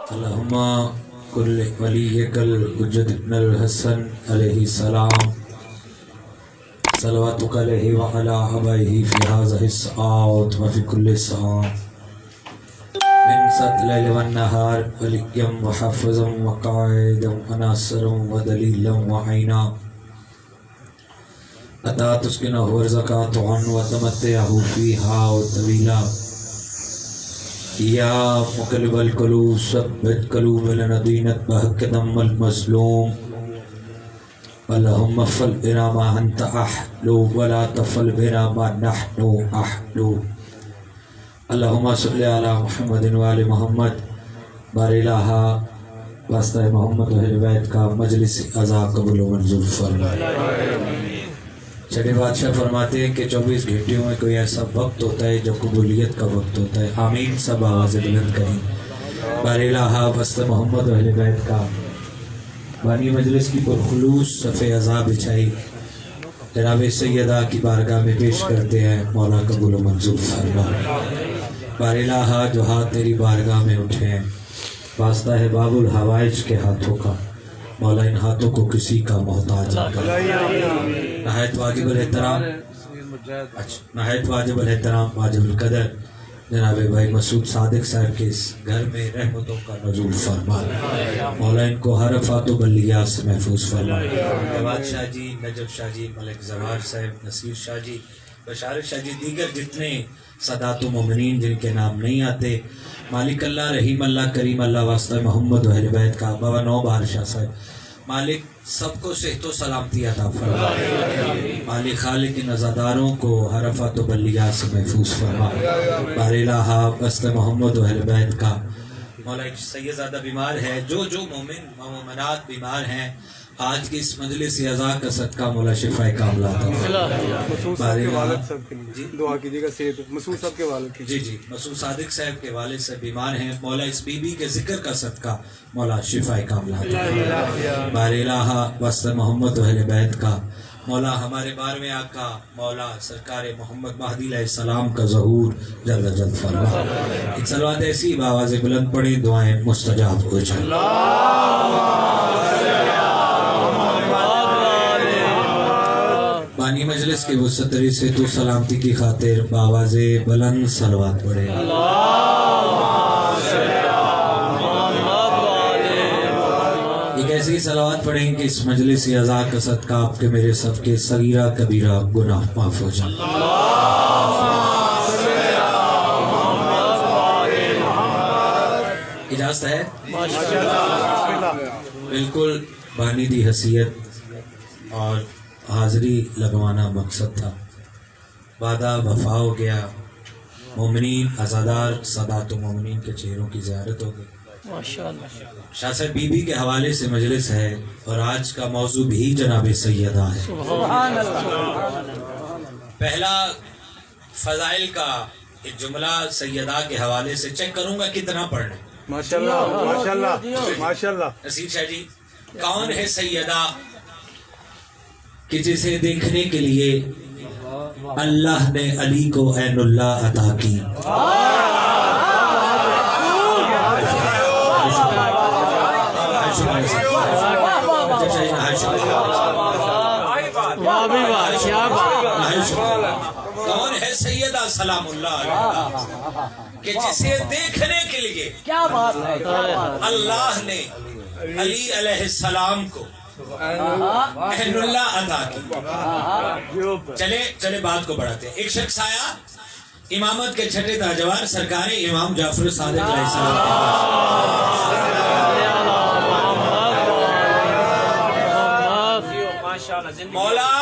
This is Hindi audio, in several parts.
अल्लाहुम्मा कुल्ल वलियकल हुज्जत इब्नुल हसन अलैहि सलाम सलवातुक अलैहि व अला अबैहि फी हाज़िहि सआत व फी कुल्लि सआत मिन सतलैल वन नहार वलियम व हफ़्ज़म व क़ाइदम व नासिरम व दलीलम व ऐना अता तुस्किनहु व ज़कातुन व तमत्तअहु फ़ीहा व तवीला या मुक़ल्लिबल क़ुलूब सब्बित क़ुलूबना दीनक बहक़दमल मज़लूम अल्लाहुम्मा फ़ल बिना मा अंता अहलु वला तफ़ल बिना मा नहनु अहलु अल्लाहुम्मा सल्लि अला मुहम्मदिन व आलि मुहम्मद बारिलाहा वास्ता मोहम्मद व अहले बैत का मजलिस अज़ा कबूल व मंजूर फरमा। छठे बादशाह फरमाते हैं कि 24 घंटियों में कोई ऐसा वक्त होता है जो कबूलियत का वक्त होता है। आमीन सब आवाज़ बुलंद करें। बारिलाहा वास्ता मोहम्मद व अहले बैत का बानी मजलिस की पुरखुलूस सफ़े अज़ा बिछाई जनाब सैयदा की बारगाह में पेश करते हैं। मौला कबूल मंजूर फरमा। बारिलाहा जो हाथ तेरी बारगाह में उठे हैं वास्ता है बाबुल हवाइज के हाथों का। मौला इन हाथों को किसी का मोहताज न कर। नहायत वाजिबुल एहतराम वाजिबुल कदर जनाब भाई मसूद सादिक साहब के इस घर में रहमतों का नज़ूल फरमा। मौला इनको हर फातो बल्लिया से महफूज फरमा। जवाद शाह जी, नजब शाह जी, मलिक जवार साहब, नसीर शाह जी, बशारत शाह जी, दीगर जितने सदातो मोमिनीन जिनके नाम नहीं आते, मालिक अल्लाह रहीम अल्लाह करीम अल्लाह वास्ता मोहम्मद व अहले बैत का बाबा नौ बादशाह साहब मालिक सबको सेहतो सलामती अता फरमा। मालिक खालिक नज़ादारों को हरफात व बल्लिया से महफूज फरमा। बारिलाहा वास्ता मोहम्मद व अहले बैत का मौला एक सैयदादा बीमार है, जो मोमिन मोमिनात बीमार हैं आज की इस मजलिस अज़ा का सदका मौला शिफाए कामिला अता दुआ कीजिएगा। सेहत मसूद साहब के वालिद की जी मसूद सादिक साहब के वालिद से बीमार हैं। मौला इस बीबी के जिक्र का सदका मौला शिफाए कामिला अता बारिलाहा वास्ता मोहम्मद व अहले बैत का मौला हमारे 12वें आका मौला सरकार मोहम्मद महदी अलैहिस्सलाम का ज़हूर जल्द जल्द फरमा। एक सलवात ऐसी आवाज़ बुलंद पड़ी दुआएं मुस्तजाब हो जाए। बानी मजलिस की वसतरी से तो सलामती की खातिर बावाज़े बुलंद सलवात पढ़े। एक ऐसी सलवात पढ़ें कि इस मजलिस अज़ा का सदका आपके मेरे सबके सगीरा कबीरा गुनाह माफ हो जाए। इजाज़त है बिल्कुल। बानी दी हसीयत और हाज़री लगवाना मकसद था। वादा वफा हो गया। मोमिनीन अज़ादार सदातो मोमिनीन के चेहरों की ज़ियारत हो गई। शाह साहब बीबी के हवाले से मजलिस है और आज का मौजू भी जनाब सैयदा है। पहला फजाइल का एक जुमला सैयदा के हवाले से चेक करूंगा कितना पढ़ने। माशाल्लाह माशाल्लाह माशाल्लाह। नसीर शाह जी, कौन है सैयदा कि जिसे देखने के लिए अल्लाह ने अली को ऐनुल्लाह अता की। कौन है सैयदा सलामुल्लाह कि जिसे देखने के लिए क्या बात है अल्लाह ने अली अलैहिस्सलाम को ऐनुल्लाह अता की। चले बात को बढ़ाते हैं। एक शख्स आया इमामत के छठे ताजवार सरकार इमाम जाफर सादिक अलैहिस्सलाम। मौला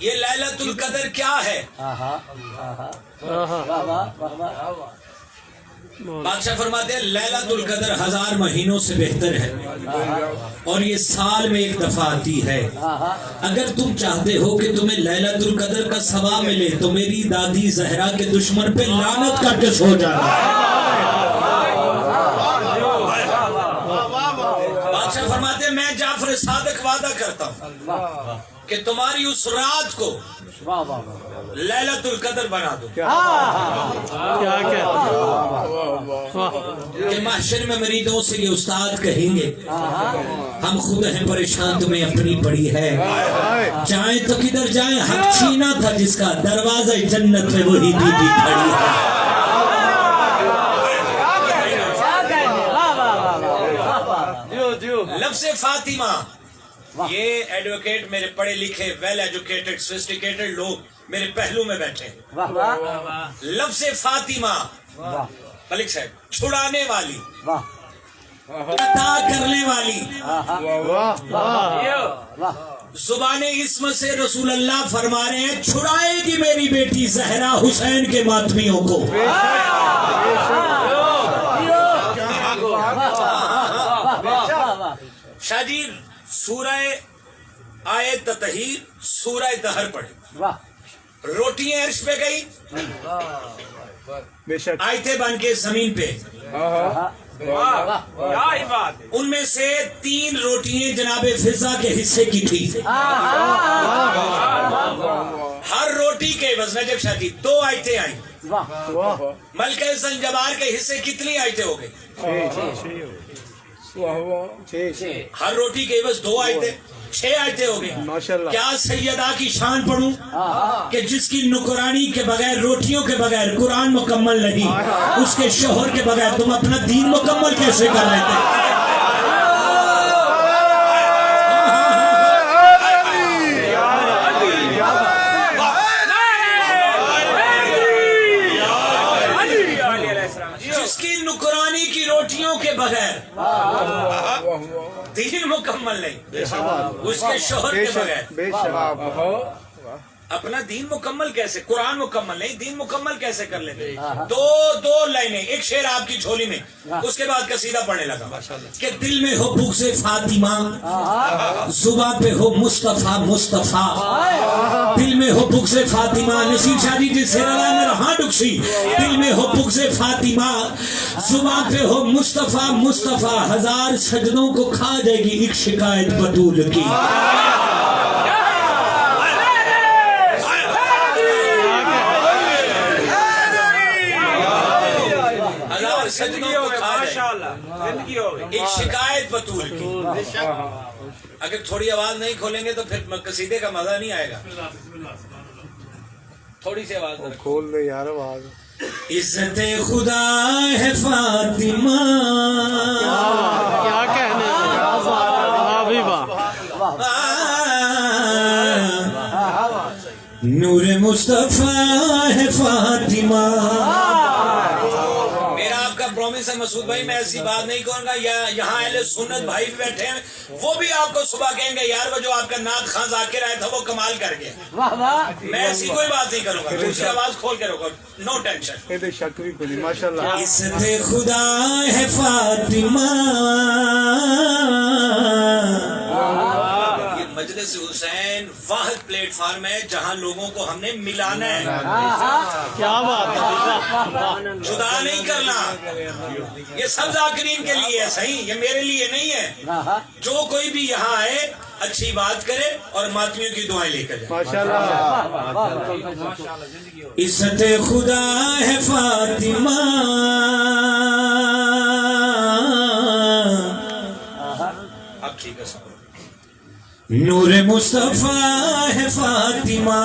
ये लैलतुल कदर क्या है? बादशाह फरमाते हैं लैलतुल कदर 1000 महीनों से बेहतर है और ये साल में एक दफा आती है। अगर तुम चाहते हो कि तुम्हें लैलतुल कदर का सवाब मिले तो मेरी दादी जहरा के दुश्मन पे लानत करके सो जाना। बादशाह फरमाते हैं मैं जाफर सादिक वादा करता हूँ कि तुम्हारी उस रात को वाह वाह वाह लैलतुल कदर बना दो क्या क्या कि महशर में मरीदों से ये उस्ताद कहेंगे हम खुद हैं परेशान तुम्हें अपनी पड़ी है, जाए तो किधर जाए, हक छीना था जिसका दरवाजा जन्नत में वही बीबी खड़ी है। लफ्ज़े फातिमा, ये एडवोकेट मेरे पढ़े लिखे वेल एजुकेटेड सोफिस्टिकेटेड लोग मेरे पहलू में बैठे हैं। लफ्ज़े फातिमा मलिक साहब, छुड़ाने वाली, अता करने वाली, जुबाने इस्म से रसूल अल्लाह फरमा रहे हैं छुड़ाएगी मेरी बेटी जहरा हुसैन के मातमियों को। शाजीर सूरह आयत ततहीर सूरह तहर पढ़े, रोटियां अर्श पे गई, बेशक आयतें बन के जमीन पे, उनमें से 3 रोटियां जनाबे फिजा के हिस्से की थी। हर रोटी के वजन जब शादी 2 आयतें आई, मलके संजबार के हिस्से कितनी आयतें हो गई? हर रोटी के बस 2 आयतें, 6 आयतें हो गई। माशाल्लाह। क्या सैयदा की शान पढ़ूं कि जिसकी नुकरानी के बगैर, रोटियों के बगैर कुरान मुकम्मल नहीं, उसके शोहर के बगैर तुम अपना दीन मुकम्मल कैसे कर रहे थे? जिसकी नुकरानी की रोटियों के बगैर दीन मुकम्मल नहीं, उसके शोहर के बगैर अपना दीन मुकम्मल कैसे, कुरान मुकम्मल नहीं, दीन मुकम्मल कैसे कर लेते? 2 लाइनें, एक शेर आपकी झोली में, उसके बाद कसीदा पढ़ने लगा कि दिल में हो बुग़्ज़ फातिमा, जुबान पे हो मुस्तफा मुस्तफा, दिल में हो बुग़्ज़ फातिमा, नसीब शादी जिससे रहा डुक्सी, दिल में हो बुग़्ज़ फातिमा, जुबान पे हो मुस्तफा मुस्तफा, 1000 सजनों को खा जाएगी एक शिकायत बतूल की। एक शिकायत बतूल की। अगर थोड़ी आवाज नहीं खोलेंगे तो फिर कसीदे का मजा नहीं आएगा। थोड़ी सी आवाज खोल दे यार आवाज। इज्जत खुदा है फातिमा, क्या कहने नूर मुस्तफा है फातिमा। प्रॉमिस है मसूद भाई, मैं ऐसी बात नहीं कहूंगा। यहाँ अहले सुन्नत भाई भी बैठे हैं, वो भी आपको सुबह कहेंगे यार वो जो आपका नात खां जाकिर आया था वो कमाल कर गया। मैं ऐसी कोई बात नहीं करूंगा, दूसरी आवाज खोल के रखो, नो टेंशन। शक भी कोई माशाल्लाह। इज्जत खुदा है फातिमा, मजलिस हुसैन वाहिद प्लेटफॉर्म है जहां लोगों को हमने मिलाना है। क्या बात है, जुदा नहीं करना। ये सब जाकिरीन के लिए है, सही, ये मेरे लिए नहीं है। जो कोई भी यहाँ आए अच्छी बात करे और मातमियों की दुआएं लेकर जाए। माशाल्लाह। इज्जत खुदा है फातिमा, अब ठीक है, नूर मुस्तफा है फातिमा,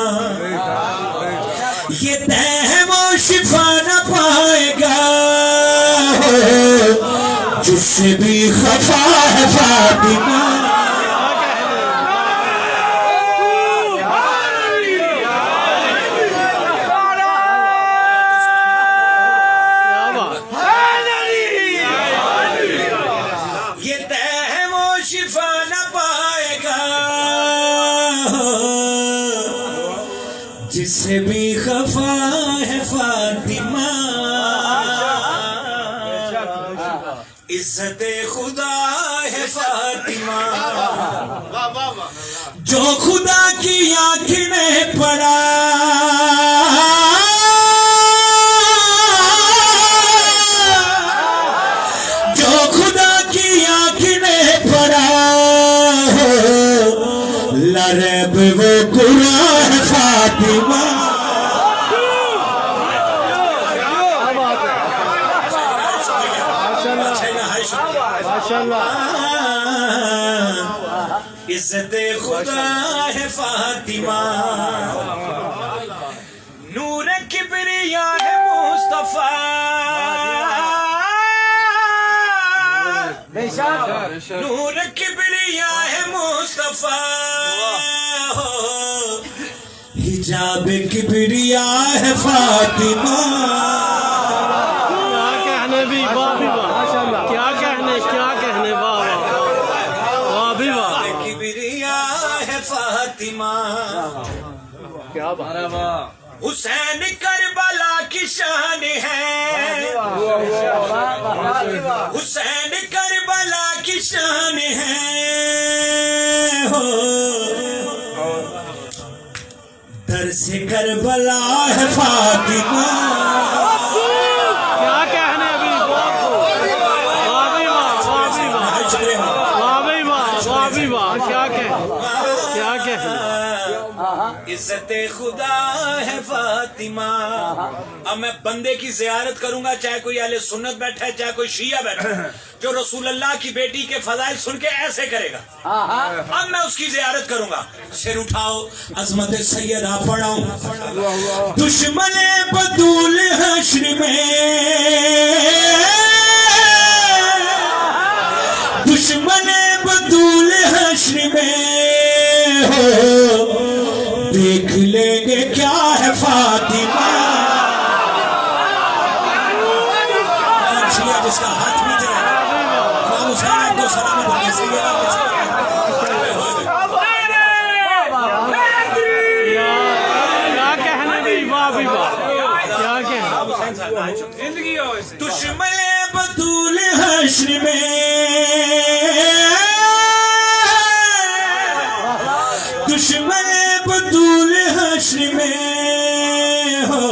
ये तहमो शिफा न पाएगा जिससे भी खफा है फातिमा। ये तहमो शिफा न पाएगा जिससे भी खफा है फातिमा। इज्जत खुदा है फातिमा, जो खुदा की आँख में पड़ा लरब वो कुरान फातिमा। माशाल्लाह इज्जत खुदा है फातिमा, नूर किबरिया है मुस्तफा, नूर किबरिया है मुस्तफा, हिजाब किबरिया है फातिमा। क्या कहने भी वाह भी वाह, क्या कहने वाह वाह भी वाह, किबरिया है फातिमा, क्या बात है। हुसैन करबला की शान है, हुसैन करबला की शान है हो, दर से करबला है फातिमा। क्या कहने भी वाह भी वाह, वाह भी वाह, क्या कहने इज्जत खुदा है फातिमा। अब मैं बंदे की जियारत करूंगा, चाहे कोई अहले सुन्नत बैठा है, चाहे कोई शिया बैठा है, जो रसूल अल्लाह की बेटी के फजाइल सुन के ऐसे करेगा, अब मैं उसकी जियारत करूंगा। सिर उठाओ, अजमत सैयदा पढ़ाओ। दुश्मन बदूल हश्र में, दुश्मन बदूल हश्र में हो, देख लेंगे क्या है फातिमा। जिसका हाथ नीचे है, इमाम हुसैन को सलामत रखे। क्या कहने भी वाह भी वाह, क्या कहने। दुश्मन बतूल हश्र में, दुश्मन बतूल हश्र में हो,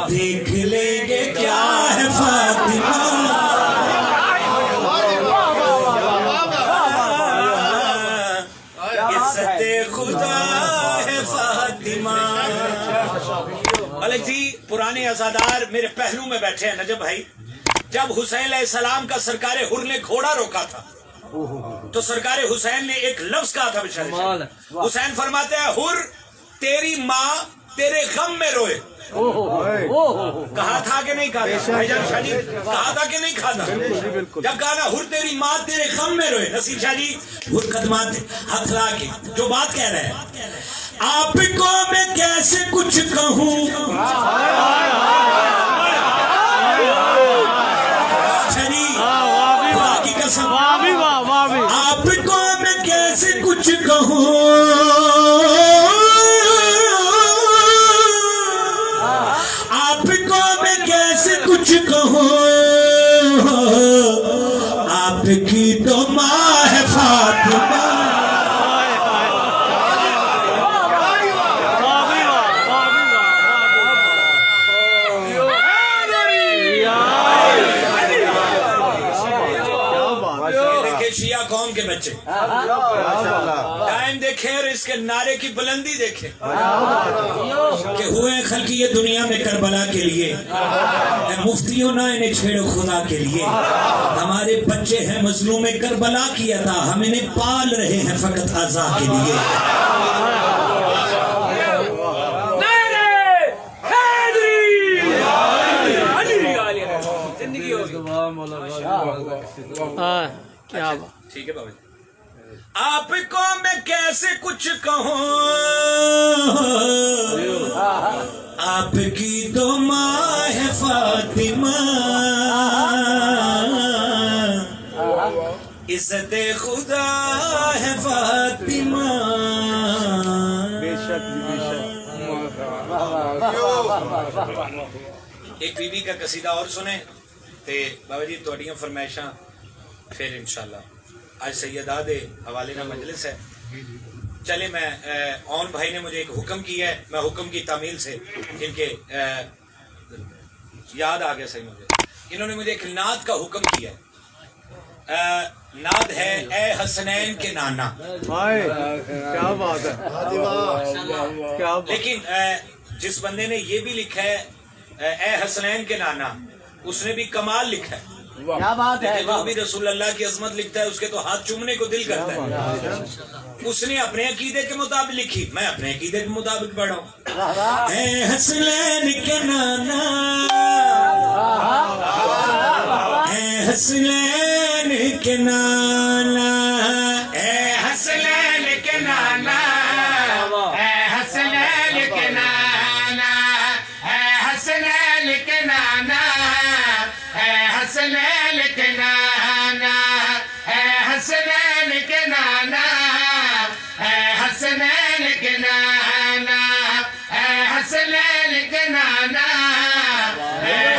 देख लेंगे क्या है फातिमा। इज्जत खुदा है फातिमा। मलिक जी पुराने अज़ादार मेरे पहलू में बैठे हैं नजब भाई। जब हुसैन अलैहिस्सलाम का सरकारे हुर ने घोड़ा रोका था, तो सरकारे हुसैन ने एक लफ्ज कहा था बेचारे। हुसैन फरमाते हैं, हुर तेरी माँ तेरे गम में रोए। कहा था कि नहीं कहा था भाईजान शाह जी? कहा था कि नहीं कहा था? जब कहा ना हुर तेरी माँ तेरे गम में रोए, नसीर शाह जी हुर कदमात हाथ ला के जो बात कह रहे हैं, आपको मैं कैसे कुछ कहूँ, आपको मैं कैसे कुछ कहूँ, आपको मैं कैसे कुछ कहूँ, आपकी तो माँ है फातिमा। शिया कौम के बच्चे टाइम देखे और इसके नारे की बुलंदी देखे कि हुए खल्की ये दुनिया में करबला के लिए, मुफ्तियों ना इन्हें छेड़ो खुदा के लिए। हमारे बच्चे हैं मजलूम करबला की अता, हम इन्हें पाल रहे हैं फकत आज़ा के लिए। क्या बात। ठीक है बाबा जी, आपको मैं कैसे कुछ कहूँ, आपकी तो माँ है फातिमा। इज्जत खुदा है फातिमा। बेशक एक बीबी का कसीदा और सुने ते बाबा जी तुहाडियां फरमाइशां फिर इंशाल्लाह। आज सैयदा दे हवाले ना मजलिस है। चले मैं औन भाई ने मुझे एक हुक्म किया है, मैं हुक्म की तामील से इनके याद आ गया सही मुझे। इन्होंने मुझे एक नात का हुक्म किया है। नात है ए हसनैन के नाना। क्या बात है, क्या बात। लेकिन जिस बंदे ने ये भी लिखा है ए हसनैन के नाना, उसने भी कमाल लिखा है। क्या बात है। लेकिन जो भी रसूल अल्लाह की अजमत लिखता है उसके तो हाथ चूमने को दिल करता है। उसने अपने अकीदे के मुताबिक लिखी, मैं अपने अकीदे के मुताबिक पढ़ा हूं। हसनैन के नाना, हसनैन के नाना, हसनैन के नाना, हसनैन के नाना, हसनैन के नाना, हसनैन के नाना, हसनैन के नाना, हसनैन के नाना, हसनैन के नाना,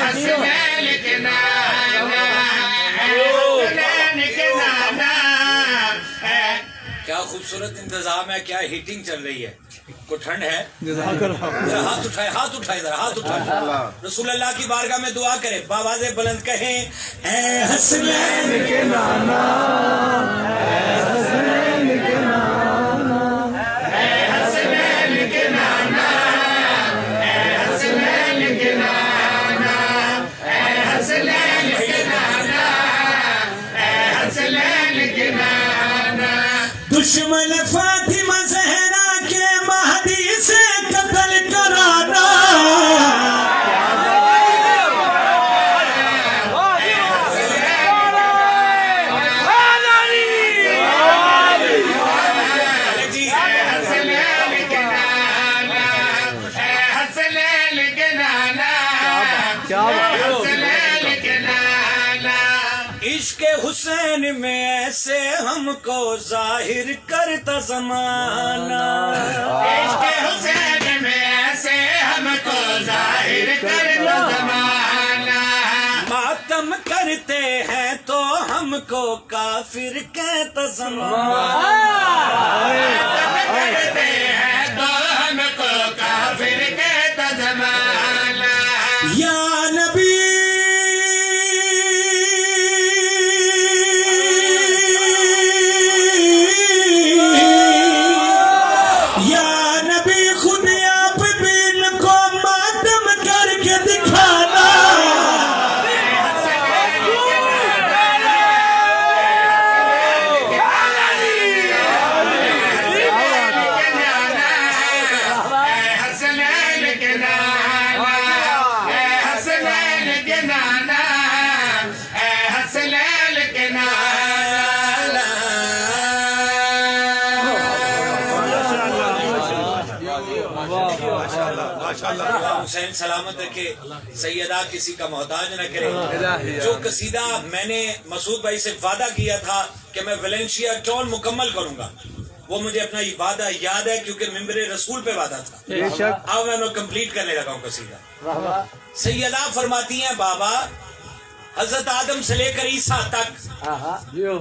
हसनैन के नाना, हसनैन के नाना। क्या खूबसूरत इंतजाम है, क्या हीटिंग चल रही है। को ठंड है, जरा हाथ उठाए, हाथ उठाए, जरा हाथ उठाए। रसूल अल्लाह की बारगाह में दुआ करें, बावाज़े बुलंद कहें, ऐ हसनैन के नाना, ऐ हसनैन के नाना, ऐ हसनैन के नाना, ऐ हसनैन के नाना, ऐ हसनैन के नाना, ऐ हसनैन के नाना। दुश्मन फातिमा ज़हरा के महदी से कत्ल कराना, इश्क़े हुसैन में ऐसे हमको जाहिर करता ज़माना, इश्क़े हुसैन में ऐसे हमको जाहिर करता ज़माना। मातम करते हैं तो हमको काफिर कहता ज़माना, मातम करते हैं तो हमको काफिर कहता ज़माना। या नबी हुसैन सलामत रखे, सैयदा किसी का मोहताज न करे। जो कसीदा मैंने मसूद भाई से वादा किया था कि मैं वेलेंशिया टोन मुकम्मल करूंगा, वो मुझे अपना वादा याद है क्योंकि मिंबरे रसूल पे वादा था। अब मैं कंप्लीट करने लगा हूँ कसीदा। सैयदा फरमाती हैं, बाबा हजरत आदम से लेकर ईसा तक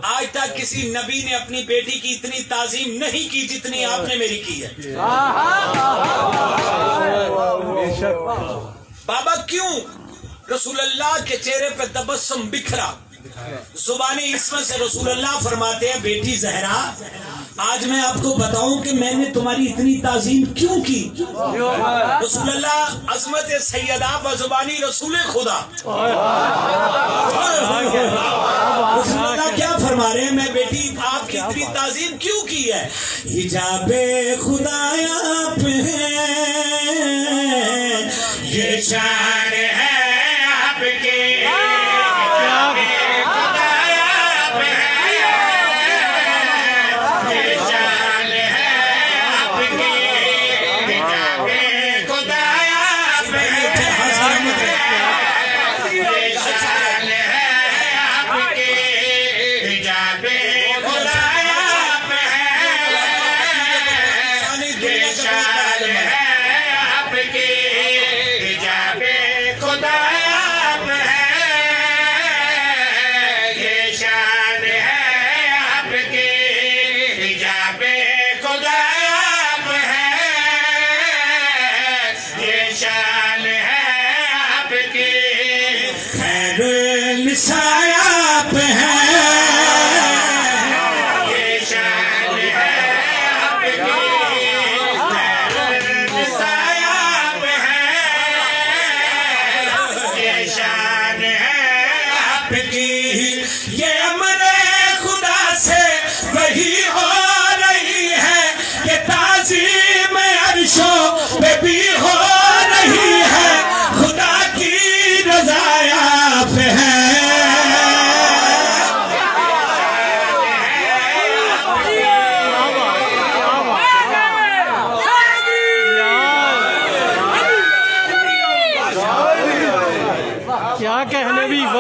आज तक किसी नबी ने अपनी बेटी की इतनी ताजीम नहीं की जितनी आपने मेरी की है। बाबा क्यों? रसूलुल्लाह के चेहरे पे तबस्सुम बिखरा, जुबानी इस्मत से रसूलुल्लाह फरमाते हैं, बेटी ज़हरा आज मैं आपको बताऊं कि मैंने तुम्हारी इतनी ताजीम क्यों की। रसूलुल्लाह अज़मत सैयदा बज़ुबानी रसूल खुदा रसूलुल्लाह क्या फरमा रहे हैं, मैं बेटी आपकी इतनी ताजीम क्यों की है। हिजाबे खुदाया पे ये शान है आपके,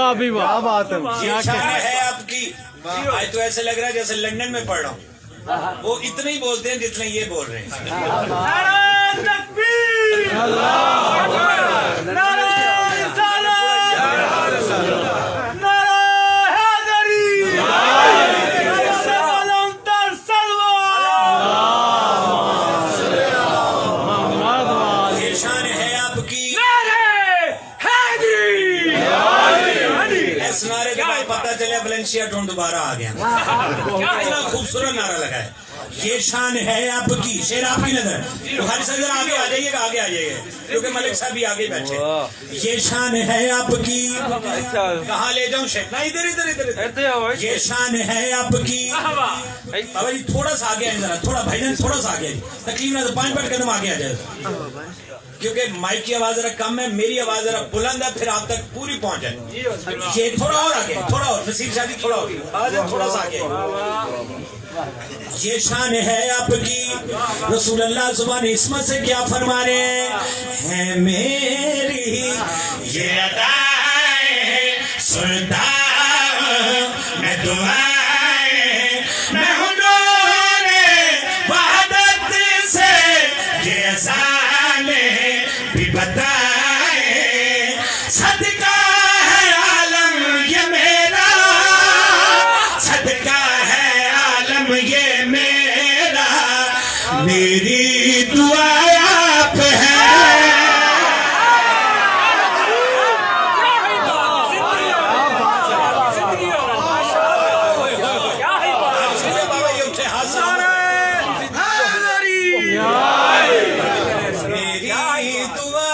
वाह भी वाह। क्या बात है। ये शान है आपकी। आज तो ऐसे लग रहा है जैसे लंदन में पढ़ रहा हूँ। वो इतने ही बोलते हैं जितने ये बोल रहे हैं। ये शान है आपकी। इस नारे के बाद पता चले वैलेंसिया टोन दोबारा आ गया। इतना खूबसूरत नारा लगा है। ये शान है आपकी। शेर आपकी नजर बुखारी साहब जरा आगे आ जाइएगा, आगे आ जाइएगा, क्योंकि मलिक साहब भी आगे बैठे। ये शान है आपकी। कहाँ ले जाऊं शेर? ना इधर इधर इधर। ये शान है आपकी। बाबा जी थोड़ा सा आगे आए, जरा थोड़ा भाईजान थोड़ा सा आगे। तकलीफ ना तो 5 कदम आगे आ जाए, क्योंकि माइक की आवाज जरा कम है, मेरी आवाज जरा बुलंद है, फिर आप तक पूरी पहुंच जाए। ये थोड़ा और आगे, थोड़ा और। नसीब शादी थोड़ा और थोड़ा सा आगे। ये शान है आपकी। रसूल अल्लाह जुबान इस्मत से क्या फरमा रहे हैं? मेरी ये अदाएं सुनता मैं दुआएं, मैं हूँ नूरे वहदत से ये अज़ाने भी बताए। सदका है आलम ये मेरा, सदका है आलम ये मेरा, मेरी दुआ आप है। बाबा ये उठे हाथ से। मेरी दुआ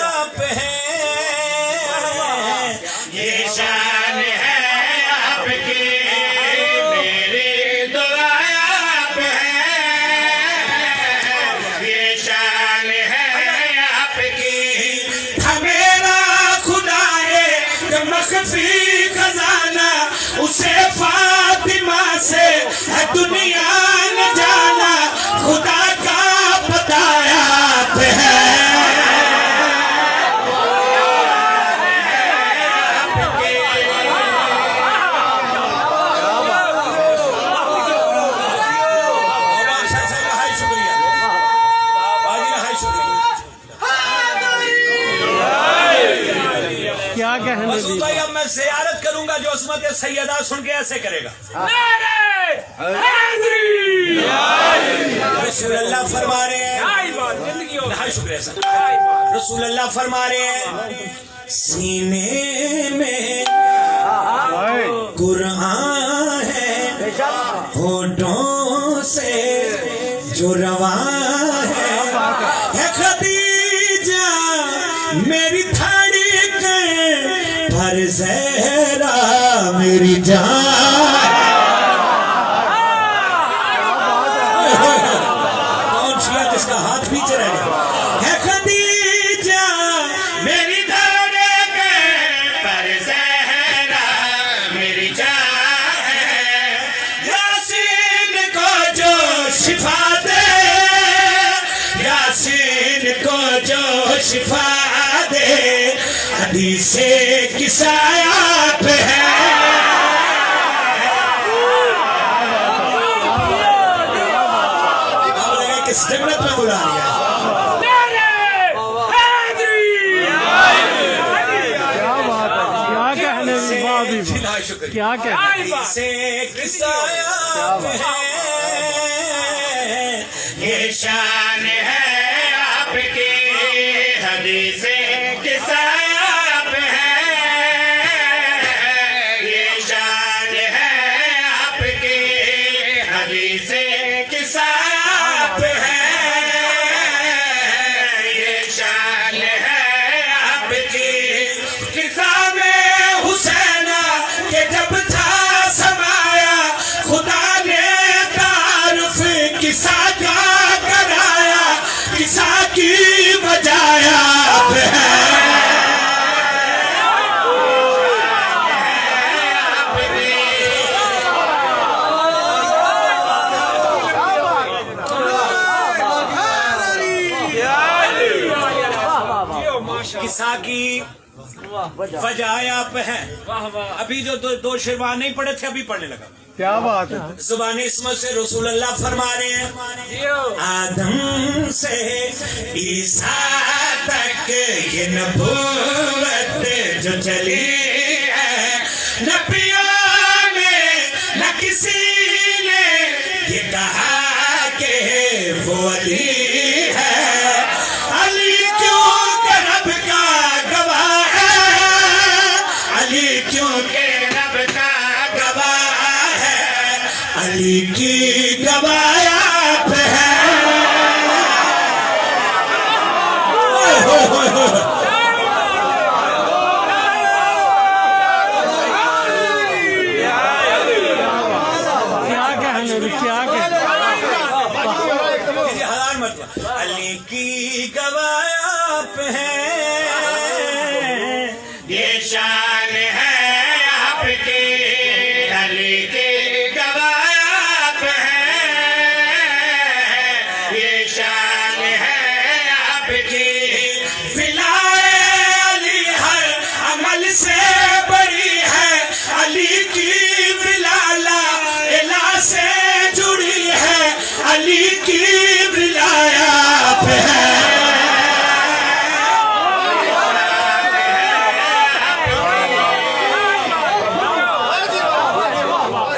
आप है। ये शान है आपकी। मेरी दुआ आप है। ये शान है आपकी। था मेरा खुदाए कि मख्फी खजाना उसे फातिमा से है दुनिया न जाना, खुदा का बताया आप है। क्या कहने मसूद दी। भाई अब मैं ज़ियारत करूंगा, जो अस्मत सैयदा सुन के ऐसे करेगा। रसूल अल्लाह फरमा रहे हैं। हाँ शुक्रिया सर। रसूल अल्लाह फरमा रहे हैं सीने में कुरान है, होठों से जो रवा है खदीजा मेरी थाड़ी के पर ज़हरा मेरी जान। कौन छिया जिसका हाथ पीछे रह गया? है खदीजा मेरी थाड़ी के पर ज़हरा मेरी जान है। यासीन को जो शिफा दे, यासीन को जो शिफा दे, हदीसे किसायात है। अब लगा किस जन्नत में बुला लिया। क्या कहने दी। वाह भी वाह। हाँ, शुक्रिया। क्या कहने। हदीसे किसायात है। ये शान है आपकी। हदीसे किसायात है। ये शान है आपकी। हदीसे किसायात है। ये शान है आपकी। किसा में हुसैना के जब था समाया, खुदा ने तारुफ किसा का कराया, किसा की बजाया है। किसा की वजह आप है। अभी जो दो शेरवान नहीं पढ़े थे अभी पढ़ने लगा। क्या बात है। जुबान इसमत से रसूल अल्लाह फरमा रहे हैं आदम से ईसा तक ये नबूवत जो चली है नबियों में न किसी ने ये कहा कि वो अली है। अली क्यों के रब का गवाह है, अली क्यों के रब का गवाह है, अली की गवाह आप है। अली की गवाह आप हैं, ये शान है आपकी। अली की गवाह आप हैं, ये शान है आपकी। फिलाए अली हर अमल से बड़ी है, अली की विलाला इला से जुड़ी है, अली की विलाया है।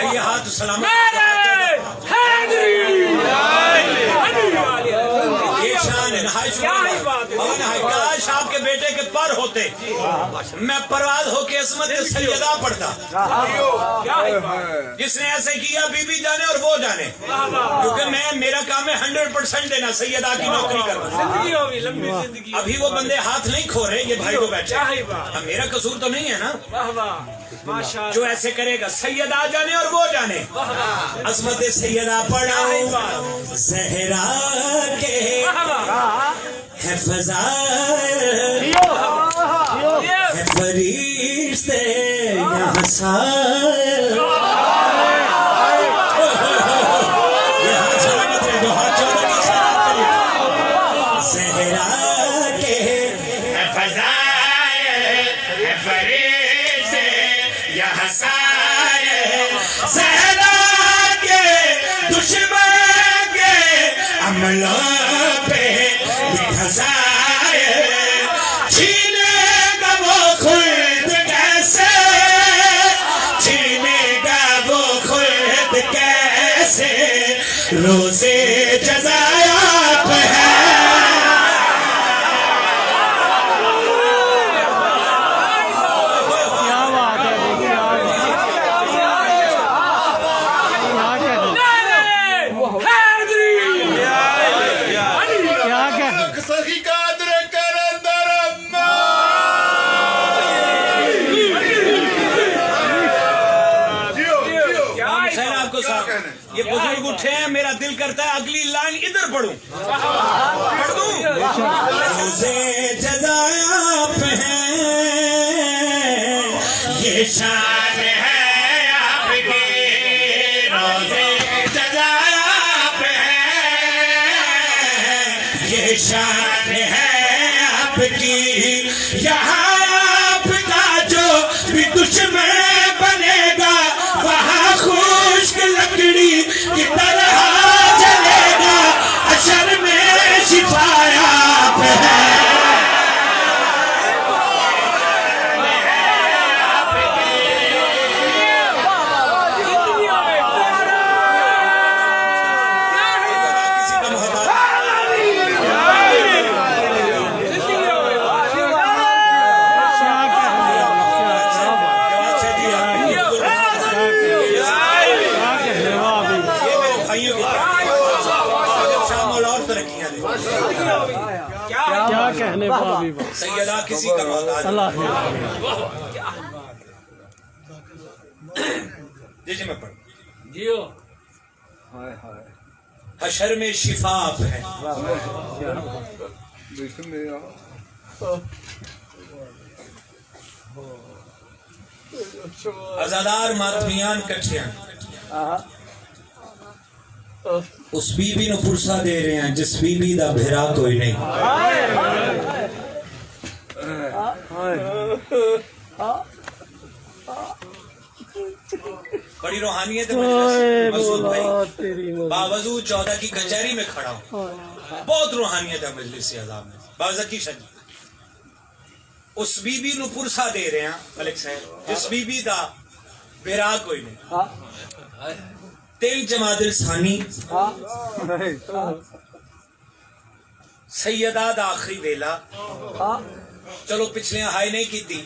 ये हाथ सलाम काश आपके बेटे के पर होते, मैं परवाज होके असमत सैयदा पढ़ता। जिसने ऐसे किया बीबी जाने और वो जाने, क्योंकि मेरा काम है 100% देना, सैयदा की नौकरी करना। अभी वो बंदे हाथ नहीं खो रहे, ये भाई को बैठे। अब मेरा कसूर तो नहीं है ना जो ऐसे करेगा। सैयदा जाने और वो जाने। असमत सैयदा पढ़ाओ ज़हरा के है फज़ाइल, है फरिश्ते यहाँ साइल। यहाँ सलामत रहे जो हाथ जोड़े की सलात करें। ज़हरा के है फज़ाइल, है फरिश्ते यहाँ साइल। ज़हरा के दुश्मन के अमलों पे छीनेगा वो खुद कैसे, छीनेगा वो खुद कैसे, रोज़े जज़ाया आप है। क्या बात है, ये बुजुर्ग उठे हैं, मेरा दिल करता है अगली लाइन इधर पढ़ूं। पढ़ दूं? रोज़े जज़ाया आप हैं, ये शान है आपकी। रोज़े जज़ाया आप हैं, ये शान है आपकी। यहाँ आपका जो भी दुश्मन बनेगा वहाँ खुश्क लकड़ी की तरह जलेगा, अशर में शिफाया आप है। क्या कहने भाभी सैयदा किसी का मोहताज अल्लाह। जी मैं पढ़ जियो। हशर में शिफा आप है। अज़ादार मातमियान कठियान उस बीबी नु पुरसा दे रहे हैं जिस बीबी दा भिरा कोई नहीं। बड़ी रूहानियत है मजलिस। मसूद भाई तेरी बावजूद 14 की कचहरी में खड़ा हूँ, बहुत रूहानियत है मजलिस आज़ाम में। बावजकी शजी उस बीबी नु पुरसा दे रहे हैं मलिक साहब, जिस बीबी दा बेरा कोई नहीं। 3 जमादिल सानी सैयदा दा आखिरी वेला। चलो पिछले हाई नहीं की थी।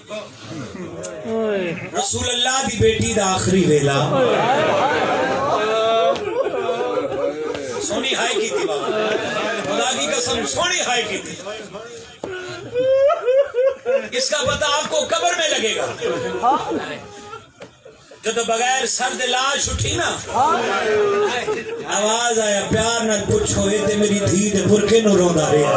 रसूल अल्लाह दी बेटी दा आखिरी वेला सोनी हाई की थी बाबा, खुदा की कसम सोनी हाई की थी। इसका पता आपको कब्र में लगेगा। जब तो बगैर सर्द लाश उठी ना, आवाज आया प्यार न पूछो ये ते मेरी धी दे बुरके नु रोंदा रहा।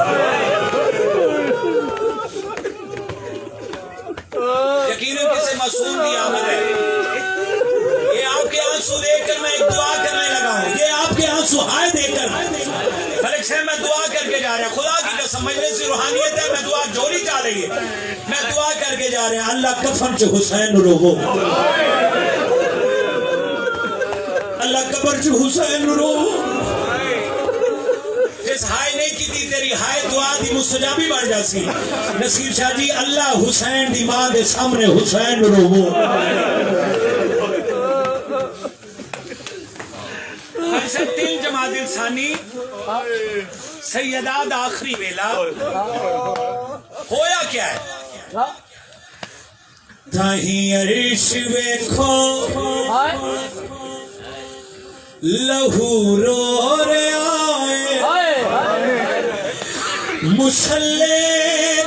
यकीनन किसी मासूम की आमद है। ये आपके आंसू देखकर मैं एक दुआ करने लगा हूँ। ये आपके आंसू हाय देकर मलिक साहब मैं दुआ करके जा रहा। खुदा की कसम मजलिस से रूहानियत है। मैं दुआ जोरी जा रही है। मैं दुआ करके जा रहा। अल्लाह कफन च हुसैन रोवो, अल्लाह कब्र च हुसैन रोवो। जिस हाय नहीं की थी तेरी हाय दुआ दी मुस्तजाबी बन जासी। नसीर शाह जी अल्लाह हुसैन दी मां दे सामने हुसैन रोवो। हसन 3 जमादिल सानी सैयदा दा आखिरी वेला। होया क्या है? ताही अरिश वेखो लहू रो रे आए, मुसल्ले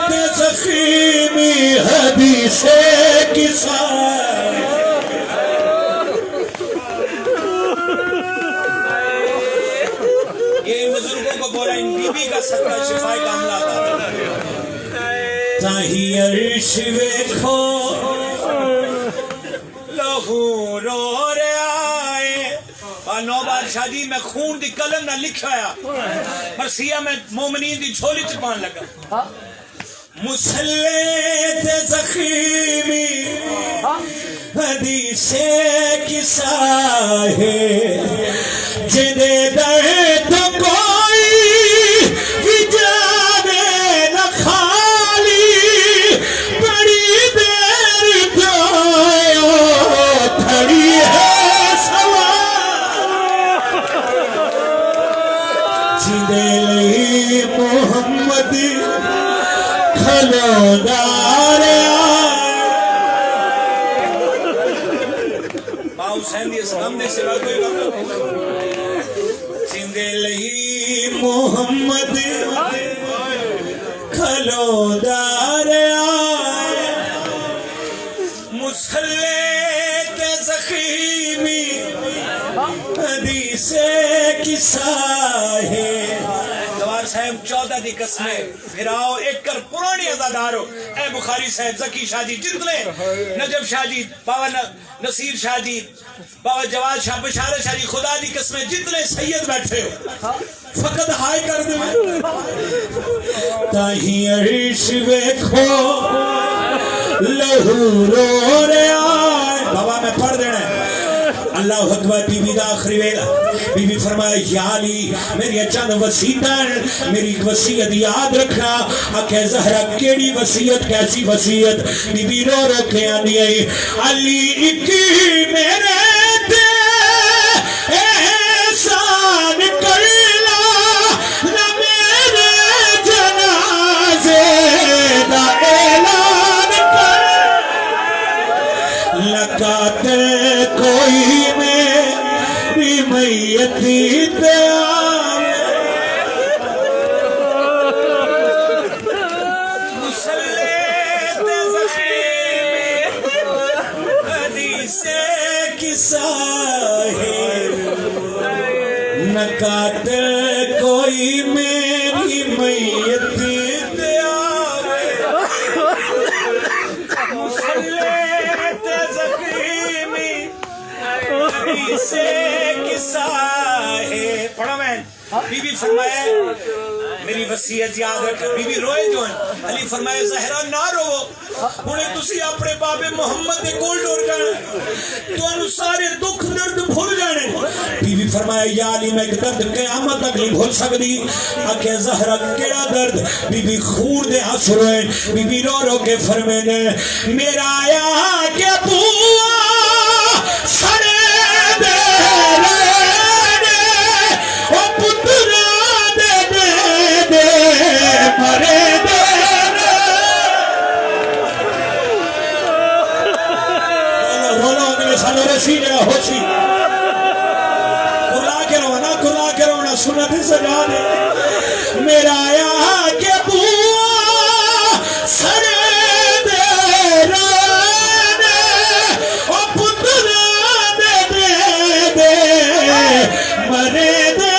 ते ज़ख़ीमी हदीसे किसा। ये बुजुर्गों को बोला इन बीबी का सदका शिफाए का अमला था। ताही अरिश वेखो लहू रो रे आए। नौ बार शादी में खून दी कलम ना लिखाया, पर सिया में मोमनीन दी झोली च पान लगा। मुसल्ले ते ज़ख़ीमी हदीसे किसा है, जिदे दर्द कोई भी जाने न खाली। बड़ी देर जायो खड़ी है मोहम्मद खलोदार हुसैन दी सलाम दे सिवा कोई गम जिंदे लही मोहम्मद खलोदार मुसल्ले ते ज़ख़ीमी हदीसे किसा है। 14 दी कसमें फिराओ एक कर पुरानी अजादार हो। ए बुखारी साहब, जकी शाह जी, जितने नजब शाह जी, बाबा नसीर शाह जी, बाबा जवाद शाह, बशारत शाह जी, खुदा दी कसमें जितने सैयद बैठे हो फकत हाय कर दे। ताही अरिश वेखो लहू रो रे आए। बाबा मैं पढ़ देना है। अल्लाह अकबर। बीबी दा आखिरी वेला। बीबी फरमाया या अली मेरी चंद वसीयत, मेरी वसीयत याद रखना। आखे ज़हरा केड़ी वसीयत, कैसी वसीयत? बीबी रो रो के आंदी आई अली इकी मेरे ते एहसान करला, न मेरे जनाजे दा ऐलान कर। लकात कोई मेरी मैयती मुसल्ले ते ज़ख़ीमी हदीसे किसा है। नकात कोई मेरी मैयती से किस्सा है। पढ़ो मैं। बीबी फरमाए मेरी वसीयत याद रख। बीबी रोए जो अली फरमाया ज़हरा ना रोवो, हुणे तुसी अपने बाबे मोहम्मद दे कोल टुर जाना, तुहानू सारे दुख दर्द भूल जाने। बीबी फरमाया या अली मैं दर्द क़यामत तक नहीं भूल सकदी। आखे ज़हरा केड़ा दर्द? बीबी खून दे आंसू रोए। बीबी रो रो के फरमाने मेरा आया के बुआ सरे दे ओ पुत्रा दे मरे दे। रोलो अगले सालों रसी जरा होशी कुला के रोना सुनत सजा दे। मेरा आया के बुआ सरे दे ओ पुत्रा दे मरे दे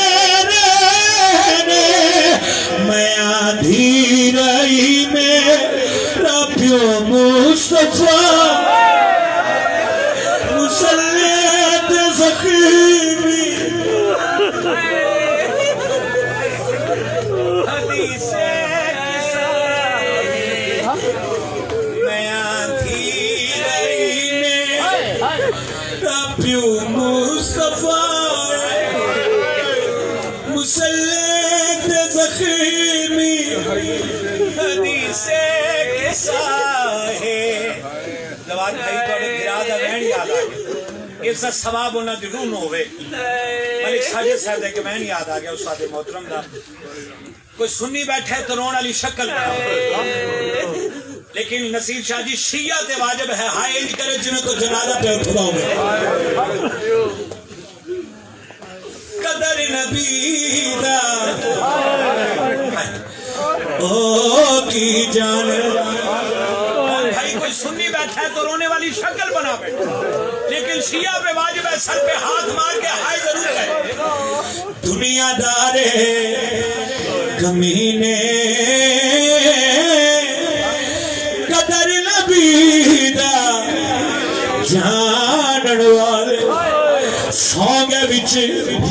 मैं आधी रही मेरा प्यो मुस्तफा मुसल्लत ज़ख़ीमी हदीसे मैं आधी रही मेरा प्यो मुस्तफा मुसल्लत ज़ख़ीमी हदीसे किसा है। जवान भाई तोड़े गिरा दा वहन याद आ गया। इसका सवाब होना दी रूह न होवे। मलिक साजिद साहब दे के वहन याद आ गया उस्ताद मोहतरम दा। कोई सुन्नी बैठा है तो रोण वाली शक्ल बना, लेकिन नसीर शाह जी शिया ते वाजिब है हाय नहीं करे जिन्हें को जनाजा पे उठाओगे। कदर नबी दा ओ की जान भाई। कोई सुन्नी बैठा है तो रोने वाली शक्ल बना बैठा, लेकिन शिया पे वाजिब है सर पे हाथ मार के हाय जरूर है। दुनियादारे कमीने कदर नबी दा जानन वाले सौंगे विच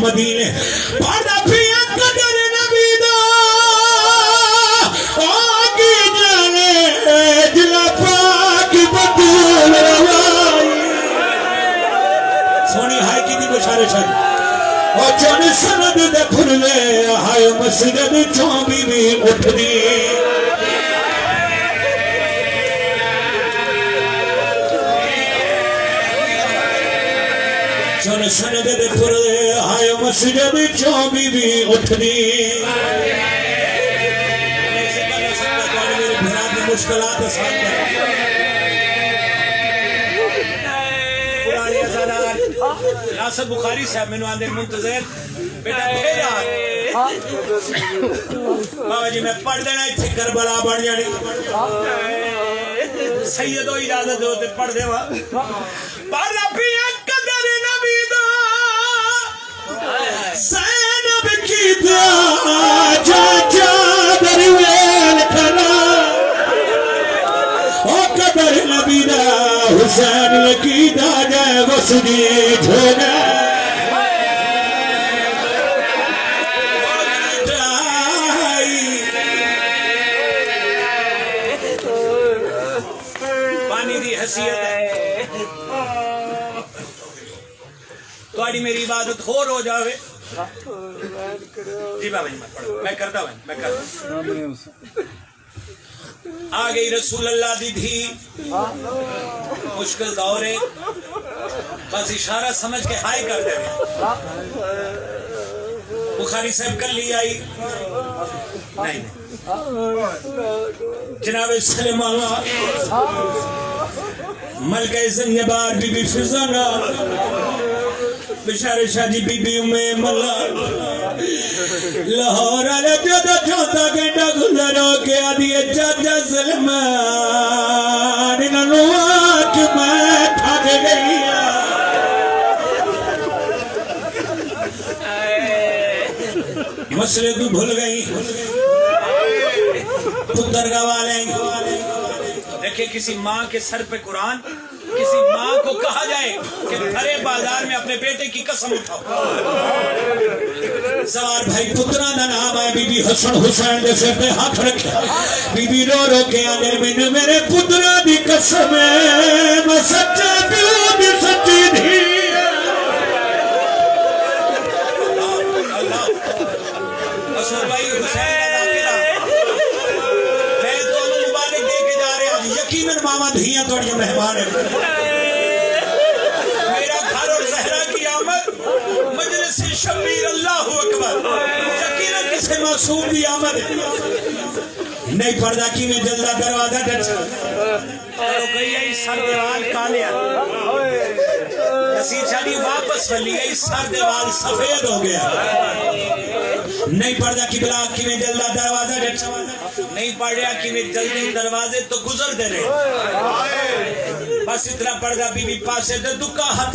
मदीने पढ़दा पिया कदर नबी दा आगे जाने जिला पाक बतूल रवाई। सोनी हाय की दी गुशारिश है ओ जन सनद दे फुरले हाय मस्जिद चों बीवी उठदी। जन सनद दे फुरले हाय मस्जिद चों बीवी उठदी। मुश्किलात नासर बुखारी साहब मैंने आंदे मुंतजर बेटा फिर आ बाबा जी मैं पढ़ देना इत्थे करबला बन जानी। सैयदो इजाजत दो ते पढ़ देवा पर पिया कदर नबी दा ज़ैनब की दा चाचा दरवेल खरा ओ कदर नबी दा हुसैन लकी दा जय वसदी झोगा। पानी दी हैसियत है थोड़ी मेरी इबादत होर हो जावे। जी बाबा जी मैं करता हूं मैं करता। आ गई रसूल अल्लाह दी धी मुश्किल दौर है बस इशारा समझ के हाय कर दे। बुखारी साहब कल ली आई नहीं जनाब सलेमान मलका ज़ंजबार बीबी फिजाना बिशारे शादी बीबी उम्मे मल्ला लाहौर वाले जो चौथा घंटा गुजरो के आदि चाचा सलमान इन्होंने आज मैं थक गई मसले तू भूल गई पुत्र गवा लेंगे। देखिए किसी माँ के सर पे कुरान किसी माँ को कहा जाए कि भरे बाजार में अपने बेटे की कसम उठाओ सवार भाई पुत्रा का नाम है बीबी हसन हुसैन के सिर पे हाथ रखे बीबी रो रो के आने मैंने मेरे पुत्रा दी कसम है मैं सच्चा प्यो दी सच्ची धी भाई हुसैन मैं तो मुबारक दे के जा रहे हैं यकीनन मामा धियां थोड़ी मेहमान है मेरा घर और जहरा की आमद मजलिस से शबीर अल्लाह अकबर यकीनन किसी मासूम की आमद नहीं पड़ता कि मैं जल्दा दरवाजा गई सर देवाल काले नसीब शादी वापस फली गई सर देवाल सफेद हो गया नहीं पड़ता कि बिला कि मैं जल्दा दरवाजा नहीं पड़ रहा कि मैं जल्दी दरवाजे तो गुजर दे रहे बस इतना पड़दा बीबी पासे दे दुका हाथ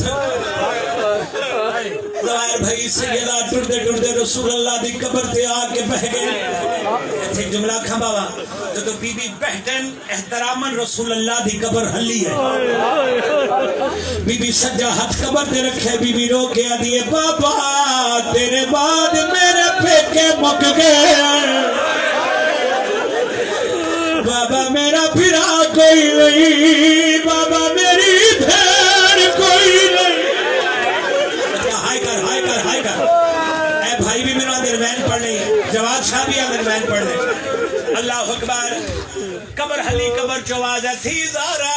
जवार भाई सैयदा टुरदे टुरदे रसूल अल्लाह दी कब्र ते आके बह गए इथे जुमला खंबावा तो बीबी बहतन एहतरामन रसूल अल्लाह दी कब्र हली है बीबी सज्जा हाथ कब्र ते रखे बीबी रो के आदी बाबा तेरे बाद मेरे पेके मुक गए बाबा मेरा फिरा कोई नहीं बाबा मेरी भेड़ कोई नहीं हाय कर ए भाई भी मेरा दरमैन पढ़ ले जवाद शाह भी दरमैन पढ़ ले अल्लाह अकबर कब्र हली कब्र चवाजा थी ज़ारा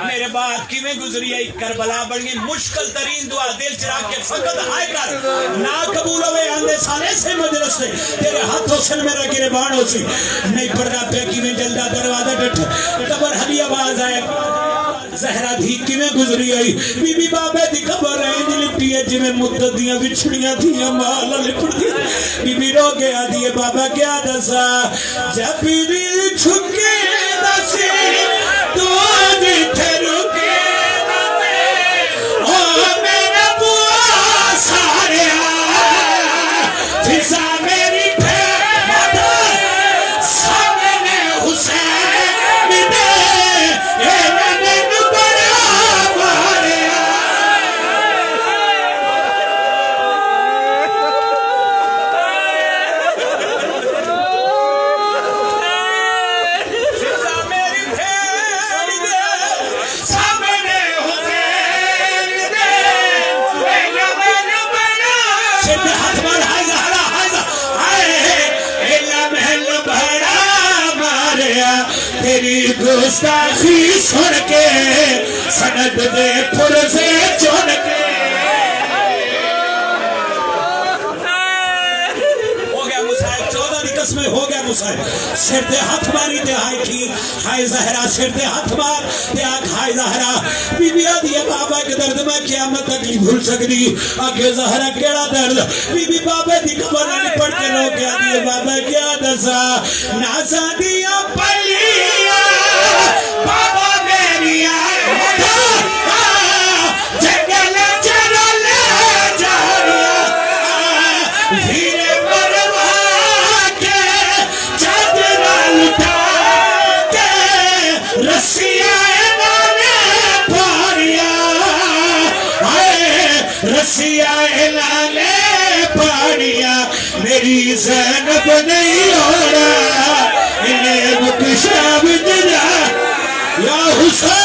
मेरे बाद की में गुजरी आई करबला बन गई मुश्किल तरीन दुआ दिल चरा के फकत हाय कर ना कबूल हुए आंदे साले से मजलिस से तेरे हाथों से मेरा गिरबान हो सी नहीं पड़ना पे की में जल्दा दरवाजा डट कब्र हली आवाज आए जहरा धी की में गुजरी आई बीबी बाबे दी कब्र है लिपटी है जिवें मुद्दत दियां विछड़ियां थियां माल लिपटदी बीबी रो गया दिए बाबा क्या दसा जब बीबी छुके दसी तो जिथे रुके दसे ओ मेरा बुआ सारिया फिसा मेरी भेड़ सामने हुसैन दे ए मैंने बड़ा मारिया तेरी गुस्ताखी सुन के सनद दे पुरसे चुन के हो गया मुसाहिब 14 की कसमें हो गया मुसाहिब सिर ते हाथ मारी ते हाय की हाय जहरा सिर ते हाथ मार ते आख हाय जहरा बीबी आदि बाबा के दर्द में क़यामत तक नहीं भूल सकती आगे जहरा केड़ा दर्द बीबी बाबा दी खबर नहीं पढ़ के रो के आदि बाबा क्या दसा नासा दिया पलिया बाबा मेरिया जंगल चरल जारिया धीरे मरवा के चादरा उठा के रस्सिया लाने पारिया रस्सिया लाने पारिया मेरी ज़ैनब नहीं हो रहा इन्हें मुकशाब दिया या हुसैन